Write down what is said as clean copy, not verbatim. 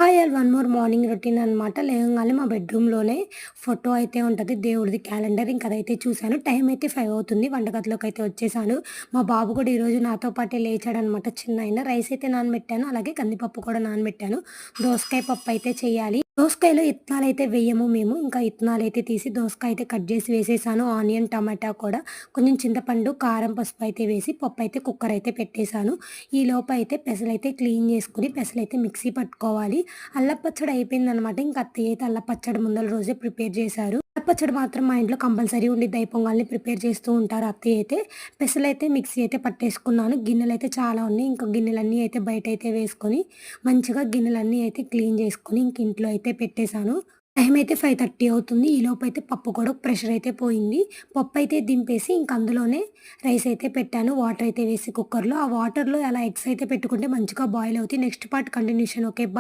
Hi all one more morning routine అనమాట. లేవంగానే మా బెడ్‌రూమ్‌లోనే ఫోటో అయితే ఉంటది. దేవుడిది క్యాలెండర్. ఇంక అదైతే చూసాను. టైం అయితే 5 అవుతుంది. వంటగదిలోకైతే వచ్చేసాను. మా బాబు కూడా ఈరోజు నాతో పాటే లేచాడనమాట చిన్నాయన. రైస్ అయితే నానబెట్టాను. అలాగే కందిపప్పు కూడా నానబెట్టాను. దోసకాయ పప్పు అయితే చేయాలి. దోసకాయలో ఇత్తనాలైతే వేయము మేము. ఇంకా ఇత్తనాలైతే తీసి దోసకాయ అయితే కట్ చేసి వేసేసాను. ఆనియన్, టమాటా కూడా కొంచెం చింతపండు, కారం, పసుపు అయితే వేసి పప్పయితే కుక్కర్ అయితే పెట్టేసాను. ఈలోపైతే పెసలైతే క్లీన్ చేసుకొని పెసలైతే మిక్సీ పట్టుకోవాలి. అల్లం పచ్చడి అయిపోయిందనమాట. ఇంక అత్తయ్య అయితే అల్లం పచ్చడి ముందల రోజే ప్రిపేర్ చేశారు. అల్లం పచ్చడి మాత్రం మా ఇంట్లో కంపల్సరీ ఉండిద్ది. అయిపోంగాల్నే ప్రిపేర్ చేస్తూ ఉంటారు అత్తయ్య అయితే. పెసలైతే మిక్సీ అయితే పట్టేసుకున్నాను. గిన్నెలైతే చాలా ఉన్నాయి. ఇంకా గిన్నెలన్నీ అయితే బయటైతే వేసుకొని, మంచిగా గిన్నెలన్నీ అయితే క్లీన్ చేసుకొని ఇంక ఇంట్లో అయితే పెట్టేశాను. టైం అయితే 5:30 అవుతుంది. ఈలోపైతే పప్పు కూడా ప్రెషర్ అయితే పోయింది. పప్పయితే దింపేసి ఇంక అందులోనే రైస్ అయితే పెట్టాను. వాటర్ అయితే వేసి కుక్కర్‌లో. ఆ వాటర్‌లో అలా ఎగ్స్ అయితే పెట్టుకుంటే మంచిగా బాయిల్ అవుతాయి. Next part continuation. ఓకే.